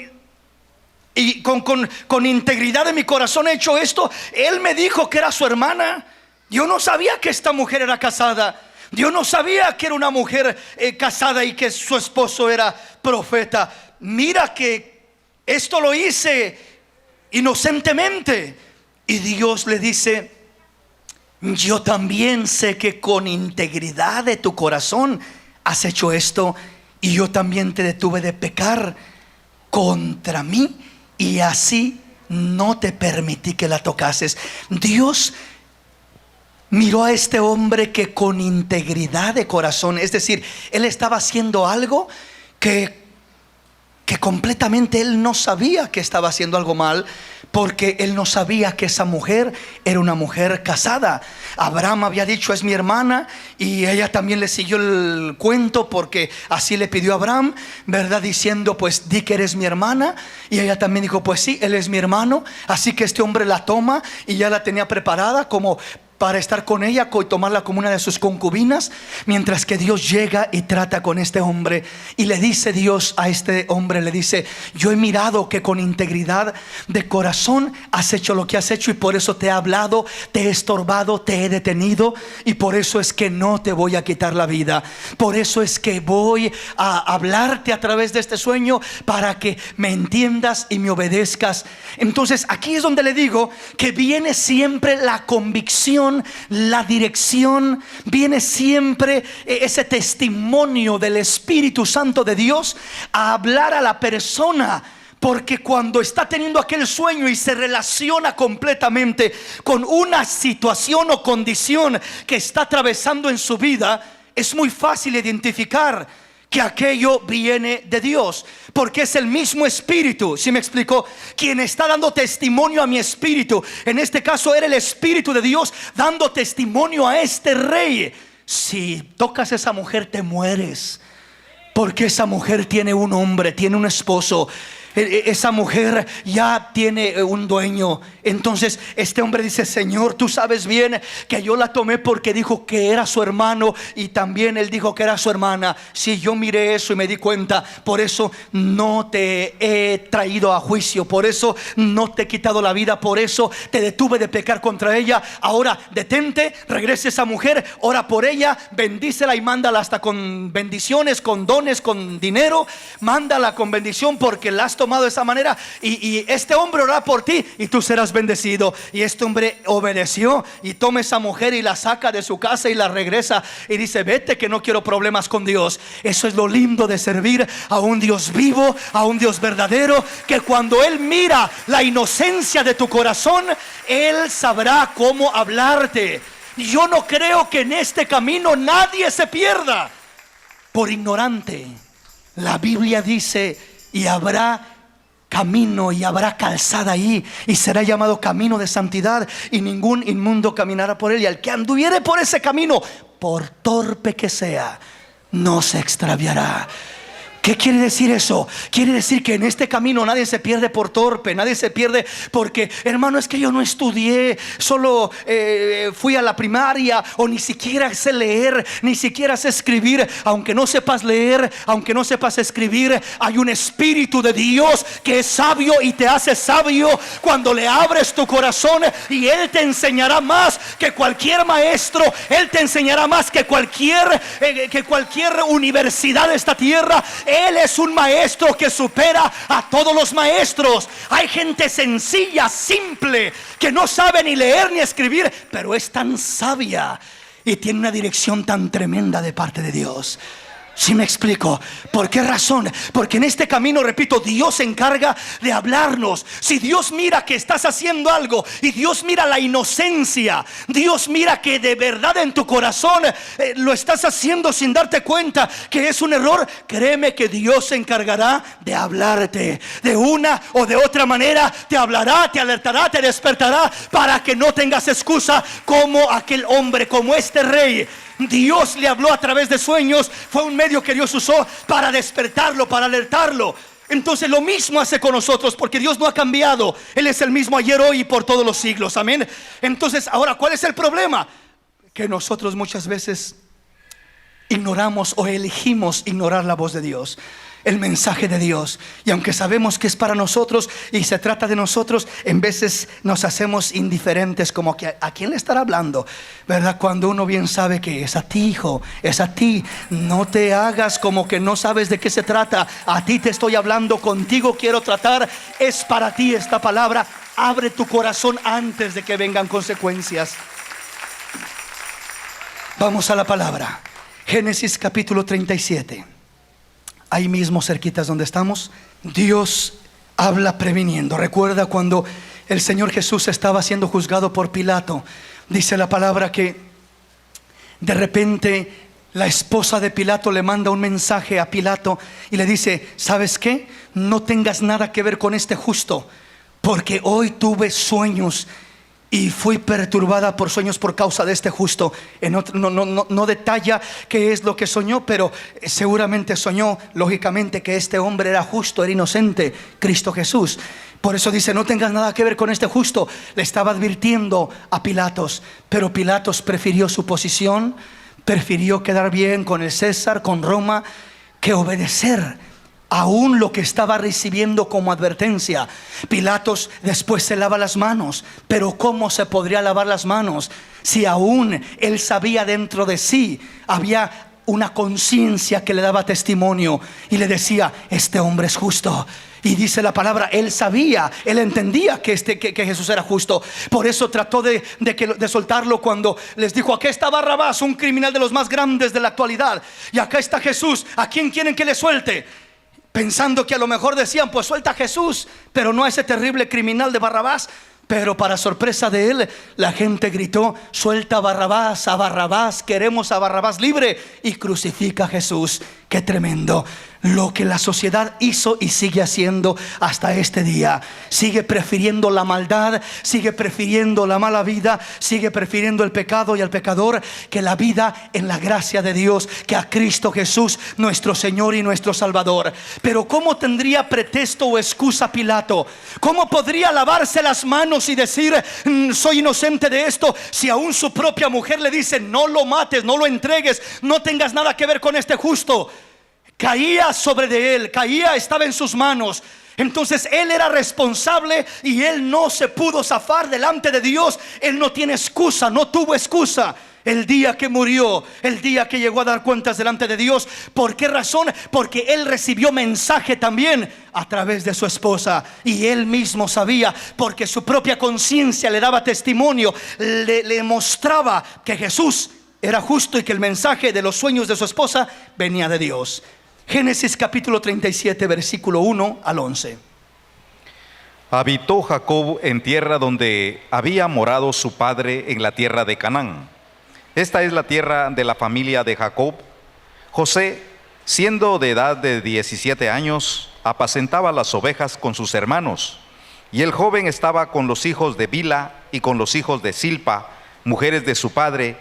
integridad de mi corazón he hecho esto? Él me dijo que era su hermana. Yo no sabía que esta mujer era casada. Yo no sabía que era una mujer casada y que su esposo era profeta. Mira que esto lo hice inocentemente. Y Dios le dice: yo también sé que con integridad de tu corazón has hecho esto, y yo también te detuve de pecar contra mí, y así no te permití que la tocases. Dios miró a este hombre que con integridad de corazón, es decir, él estaba haciendo algo que completamente él no sabía que estaba haciendo algo mal, porque él no sabía que esa mujer era una mujer casada. Abraham había dicho: es mi hermana, y ella también le siguió el cuento, porque así le pidió a Abraham, ¿verdad? Diciendo: pues di que eres mi hermana. Y ella también dijo: pues sí, él es mi hermano. Así que este hombre la toma, y ya la tenía preparada como para estar con ella y tomarla como una de sus concubinas. Mientras que Dios llega y trata con este hombre, y le dice Dios a este hombre, le dice: yo he mirado que con integridad de corazón has hecho lo que has hecho, y por eso te he hablado, te he estorbado, te he detenido, y por eso es que no te voy a quitar la vida. Por eso es que voy a hablarte a través de este sueño, para que me entiendas y me obedezcas. Entonces aquí es donde le digo que viene siempre la convicción, la dirección, viene siempre ese testimonio del Espíritu Santo de Dios a hablar a la persona. Porque cuando está teniendo aquel sueño y se relaciona completamente con una situación o condición que está atravesando en su vida, es muy fácil identificar que aquello viene de Dios, porque es el mismo Espíritu, ¿sí me explico?, quien está dando testimonio a mi espíritu. En este caso era el Espíritu de Dios dando testimonio a este rey: si tocas a esa mujer te mueres, porque esa mujer tiene un hombre, tiene un esposo. Esa mujer ya tiene un dueño. Entonces este hombre dice: Señor, tú sabes bien que yo la tomé porque dijo que era su hermano, y también él dijo que era su hermana. Si yo miré eso y me di cuenta, por eso no te he traído a juicio, por eso no te he quitado la vida, por eso te detuve de pecar contra ella. Ahora detente, regrese a esa mujer, ora por ella, bendícela y mándala hasta con bendiciones, con dones, con dinero. Mándala con bendición, porque la has tomado de esa manera, y este hombre orará por ti y tú serás bendecido. Y este hombre obedeció y toma esa mujer y la saca de su casa y la regresa, y dice: vete, que no quiero problemas con Dios. Eso es lo lindo de servir a un Dios vivo, a un Dios verdadero, que cuando Él mira la inocencia de tu corazón, Él sabrá cómo hablarte. Yo no creo que en este camino nadie se pierda por ignorante. La Biblia dice: y habrá camino y habrá calzada ahí, y será llamado camino de santidad, y ningún inmundo caminará por él. Y al que anduviere por ese camino, por torpe que sea, no se extraviará. ¿Qué quiere decir eso? Quiere decir que en este camino nadie se pierde por torpe, nadie se pierde porque, hermano, es que yo no estudié, solo fui a la primaria, o ni siquiera sé leer, ni siquiera sé escribir. Aunque no sepas leer, aunque no sepas escribir, hay un Espíritu de Dios que es sabio y te hace sabio cuando le abres tu corazón, y Él te enseñará más que cualquier maestro. Él te enseñará más que cualquier universidad de esta tierra. Él es un maestro que supera a todos los maestros. Hay gente sencilla, simple, que no sabe ni leer ni escribir, pero es tan sabia y tiene una dirección tan tremenda de parte de Dios. ¿Sí me explico? ¿Por qué razón? Porque en este camino, repito, Dios se encarga de hablarnos. Si Dios mira que estás haciendo algo y Dios mira la inocencia, Dios mira que de verdad en tu corazón lo estás haciendo sin darte cuenta que es un error, créeme que Dios se encargará de hablarte. De una o de otra manera te hablará, te alertará, te despertará para que no tengas excusa como aquel hombre, como este rey. Dios le habló a través de sueños. Fue un medio que Dios usó para despertarlo, para alertarlo. Entonces lo mismo hace con nosotros, porque Dios no ha cambiado. Él es el mismo ayer, hoy y por todos los siglos. Amén. Entonces ahora, ¿cuál es el problema? Que nosotros muchas veces ignoramos o elegimos ignorar la voz de Dios, el mensaje de Dios. Y aunque sabemos que es para nosotros y se trata de nosotros, en veces nos hacemos indiferentes, como que ¿a quién le estará hablando? ¿Verdad? Cuando uno bien sabe que es a ti, hijo, es a ti. No te hagas como que no sabes de qué se trata. A ti te estoy hablando, contigo quiero tratar. Es para ti esta palabra. Abre tu corazón antes de que vengan consecuencias. Vamos a la palabra. Génesis capítulo 37. Ahí mismo cerquitas donde estamos, Dios habla previniendo. Recuerda cuando el Señor Jesús estaba siendo juzgado por Pilato. Dice la palabra que de repente la esposa de Pilato le manda un mensaje a Pilato y le dice: ¿sabes qué? No tengas nada que ver con este justo, porque hoy tuve sueños y fui perturbada por sueños por causa de este justo. No detalla qué es lo que soñó, pero seguramente soñó, lógicamente, que este hombre era justo, era inocente, Cristo Jesús. Por eso dice: no tengas nada que ver con este justo. Le estaba advirtiendo a Pilatos, pero Pilatos prefirió su posición, prefirió quedar bien con el César, con Roma, que obedecer aún lo que estaba recibiendo como advertencia. Pilatos después se lava las manos, pero ¿cómo se podría lavar las manos si aún él sabía dentro de sí, había una conciencia que le daba testimonio y le decía: este hombre es justo? Y dice la palabra, él sabía, él entendía que Jesús era justo. Por eso trató de soltarlo cuando les dijo: aquí está Barrabás, un criminal de los más grandes de la actualidad, y acá está Jesús, ¿a quién quieren que le suelte? Pensando que a lo mejor decían: pues suelta a Jesús, pero no a ese terrible criminal de Barrabás. Pero para sorpresa de él, la gente gritó: suelta a Barrabás, queremos a Barrabás libre, y crucifica a Jesús. Qué tremendo lo que la sociedad hizo y sigue haciendo hasta este día. Sigue prefiriendo la maldad, sigue prefiriendo la mala vida, sigue prefiriendo el pecado y al pecador que la vida en la gracia de Dios, que a Cristo Jesús, nuestro Señor y nuestro Salvador. Pero ¿cómo tendría pretexto o excusa Pilato? ¿Cómo podría lavarse las manos y decir: soy inocente de esto, si aún su propia mujer le dice: no lo mates, no lo entregues, no tengas nada que ver con este justo? Caía sobre de él, estaba en sus manos. Entonces él era responsable y él no se pudo zafar delante de Dios. Él no tiene excusa, no tuvo excusa. El día que murió, el día que llegó a dar cuentas delante de Dios. ¿Por qué razón? Porque él recibió mensaje también a través de su esposa, y él mismo sabía, porque su propia conciencia le daba testimonio, le mostraba que Jesús era justo y que el mensaje de los sueños de su esposa venía de Dios. Génesis capítulo 37, versículo 1 al 11. Habitó Jacob en tierra donde había morado su padre, en la tierra de Canaán. Esta es la tierra de la familia de Jacob. José, siendo de edad de 17 años, apacentaba las ovejas con sus hermanos, y el joven estaba con los hijos de Bila y con los hijos de Silpa, mujeres de su padre,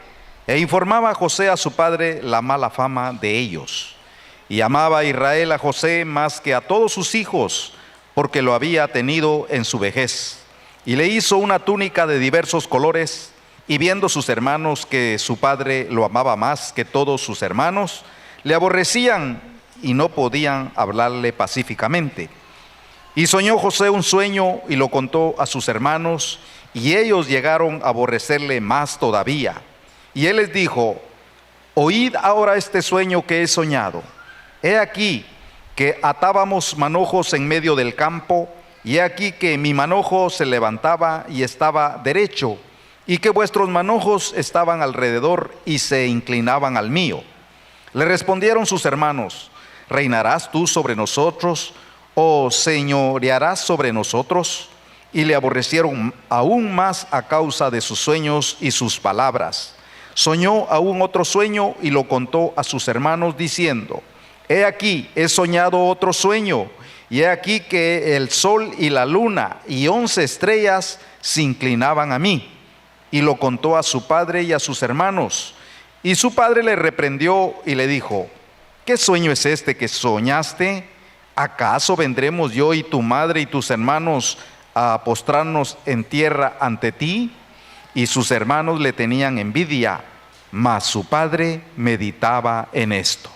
e informaba a José a su padre la mala fama de ellos. Y amaba a Israel a José más que a todos sus hijos, porque lo había tenido en su vejez. Y le hizo una túnica de diversos colores, y viendo sus hermanos que su padre lo amaba más que todos sus hermanos, le aborrecían y no podían hablarle pacíficamente. Y soñó José un sueño y lo contó a sus hermanos, y ellos llegaron a aborrecerle más todavía. Y él les dijo: oíd ahora este sueño que he soñado. He aquí que atábamos manojos en medio del campo, y he aquí que mi manojo se levantaba y estaba derecho, y que vuestros manojos estaban alrededor y se inclinaban al mío. Le respondieron sus hermanos: ¿reinarás tú sobre nosotros o señorearás sobre nosotros? Y le aborrecieron aún más a causa de sus sueños y sus palabras. Soñó aún otro sueño y lo contó a sus hermanos diciendo: he aquí, he soñado otro sueño, y he aquí que el sol y la luna y 11 estrellas se inclinaban a mí. Y lo contó a su padre y a sus hermanos. Y su padre le reprendió y le dijo: ¿qué sueño es este que soñaste? ¿Acaso vendremos yo y tu madre y tus hermanos a postrarnos en tierra ante ti? Y sus hermanos le tenían envidia, mas su padre meditaba en esto.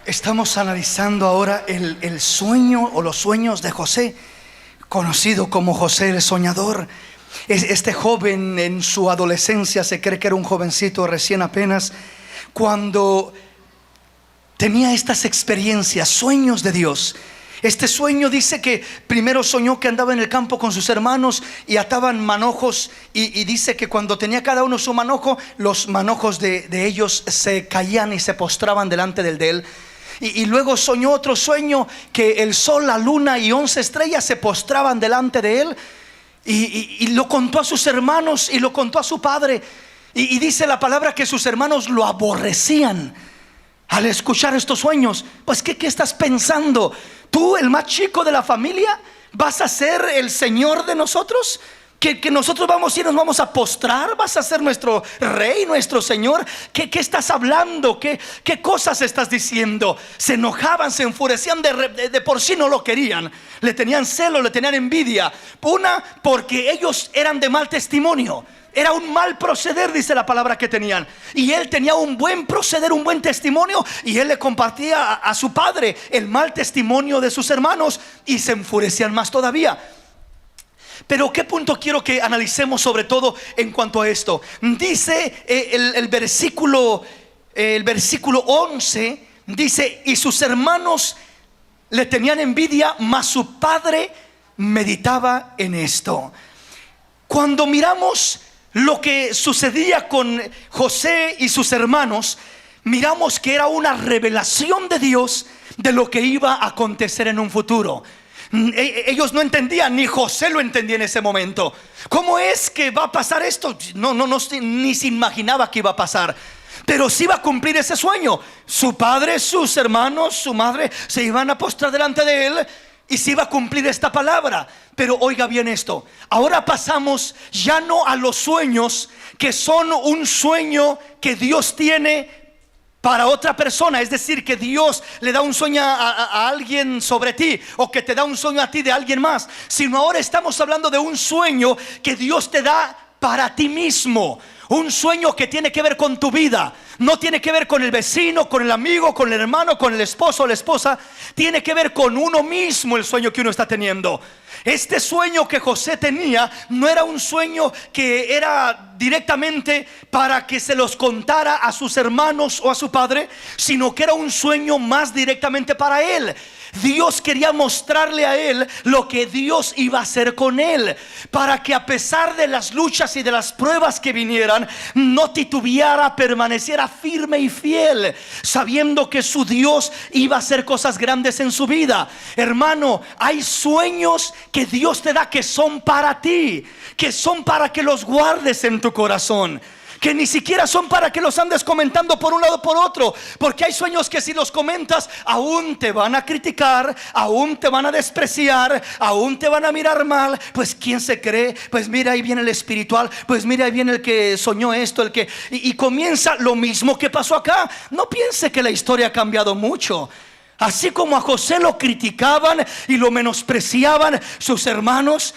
Estamos analizando ahora el sueño o los sueños de José, conocido como José el soñador. Este joven en su adolescencia, se cree que era un jovencito recién apenas, cuando tenía estas experiencias, sueños de Dios. Este sueño dice que primero soñó que andaba en el campo con sus hermanos y ataban manojos, y dice que cuando tenía cada uno su manojo, los manojos de ellos se caían y se postraban delante del de él. Y luego soñó otro sueño que el sol, la luna y 11 estrellas se postraban delante de él. Y lo contó a sus hermanos y lo contó a su padre. Y dice la palabra que sus hermanos lo aborrecían al escuchar estos sueños. Pues ¿qué estás pensando? ¿Tú, el más chico de la familia, vas a ser el Señor de nosotros? ¿Que nosotros vamos a ir, nos vamos a postrar? ¿Vas a ser nuestro rey, nuestro Señor? ¿Qué estás hablando? ¿Qué cosas estás diciendo? Se enojaban, se enfurecían, de por sí no lo querían. Le tenían celo, le tenían envidia. Una, porque ellos eran de mal testimonio. Era un mal proceder, dice la palabra que tenían. Y él tenía un buen proceder, un buen testimonio, y él le compartía a su padre el mal testimonio de sus hermanos, y se enfurecían más todavía. Pero ¿qué punto quiero que analicemos sobre todo en cuanto a esto? Dice el versículo 11, dice: y sus hermanos le tenían envidia, mas su padre meditaba en esto. Cuando miramos lo que sucedía con José y sus hermanos, miramos que era una revelación de Dios de lo que iba a acontecer en un futuro. Ellos no entendían, ni José lo entendía en ese momento. ¿Cómo es que va a pasar esto? No, ni se imaginaba que iba a pasar. Pero sí iba a cumplir ese sueño. Su padre, sus hermanos, su madre se iban a postrar delante de él, y se iba a cumplir esta palabra. Pero oiga bien esto. Ahora pasamos ya no a los sueños que son un sueño que Dios tiene para otra persona, es decir, que Dios le da un sueño a alguien sobre ti, o que te da un sueño a ti de alguien más. Sino ahora estamos hablando de un sueño que Dios te da para ti mismo. Un sueño que tiene que ver con tu vida. No tiene que ver con el vecino, con el amigo, con el hermano, con el esposo o la esposa. Tiene que ver con uno mismo, el sueño que uno está teniendo. Este sueño que José tenía no era un sueño que era directamente para que se los contara a sus hermanos o a su padre, sino que era un sueño más directamente para él. Dios quería mostrarle a él lo que Dios iba a hacer con él, para que a pesar de las luchas y de las pruebas que vinieran, no titubeara, permaneciera firme y fiel, sabiendo que su Dios iba a hacer cosas grandes en su vida. Hermano, hay sueños que Dios te da que son para ti, que son para que los guardes en tu corazón, que ni siquiera son para que los andes comentando por un lado o por otro. Porque hay sueños que si los comentas, aún te van a criticar, aún te van a despreciar, aún te van a mirar mal. Pues ¿quién se cree? Pues mira, ahí viene el espiritual. Pues mira, ahí viene el que soñó esto, el que... Y comienza lo mismo que pasó acá. No piense que la historia ha cambiado mucho. Así como a José lo criticaban y lo menospreciaban sus hermanos,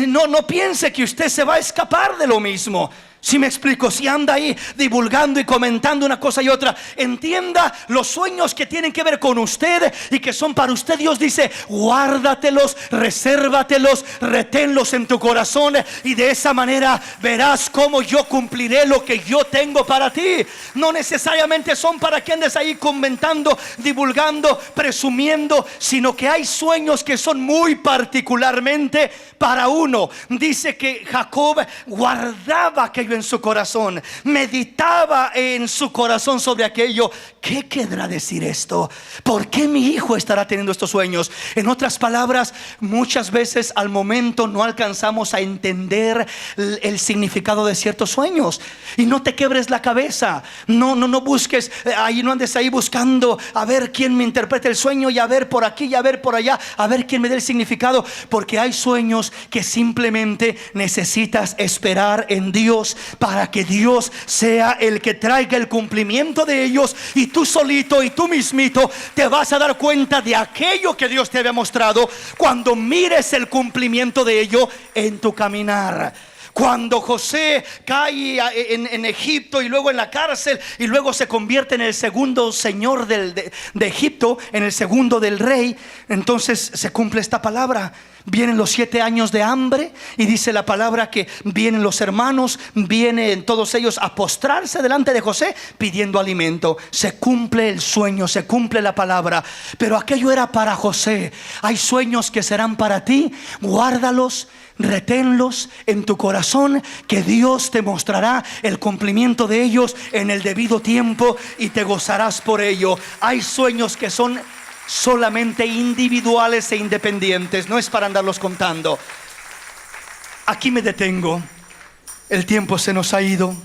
no piense que usted se va a escapar de lo mismo. Si me explico, si anda ahí divulgando y comentando una cosa y otra, entienda los sueños que tienen que ver con usted y que son para usted. Dios dice: guárdatelos, resérvatelos, reténlos en tu corazón, y de esa manera verás cómo yo cumpliré lo que yo tengo para ti. No necesariamente son para que andes ahí comentando, divulgando, presumiendo, sino que hay sueños que son muy particularmente para uno. Dice que Jacob guardaba aquello aquello en su corazón, meditaba en su corazón sobre aquello. ¿Qué querrá decir esto? ¿Por qué mi hijo estará teniendo estos sueños? En otras palabras, muchas veces al momento no alcanzamos a entender el significado de ciertos sueños. Y no te quebres la cabeza. No busques ahí, no andes ahí buscando a ver quién me interprete el sueño, y a ver por aquí y a ver por allá, a ver quién me dé el significado. Porque hay sueños que simplemente necesitas esperar en Dios, para que Dios sea el que traiga el cumplimiento de ellos, y tú solito y tú mismito te vas a dar cuenta de aquello que Dios te había mostrado cuando mires el cumplimiento de ello en tu caminar. Cuando José cae en Egipto y luego en la cárcel, y luego se convierte en el segundo señor de Egipto, en el segundo del rey, entonces se cumple esta palabra. Vienen los 7 años de hambre, y dice la palabra que vienen los hermanos, vienen todos ellos a postrarse delante de José pidiendo alimento. Se cumple el sueño, se cumple la palabra. Pero aquello era para José. Hay sueños que serán para ti. Guárdalos, reténlos en tu corazón, que Dios te mostrará el cumplimiento de ellos en el debido tiempo, y te gozarás por ello. Hay sueños que son solamente individuales e independientes, no es para andarlos contando. Aquí me detengo, el tiempo se nos ha ido.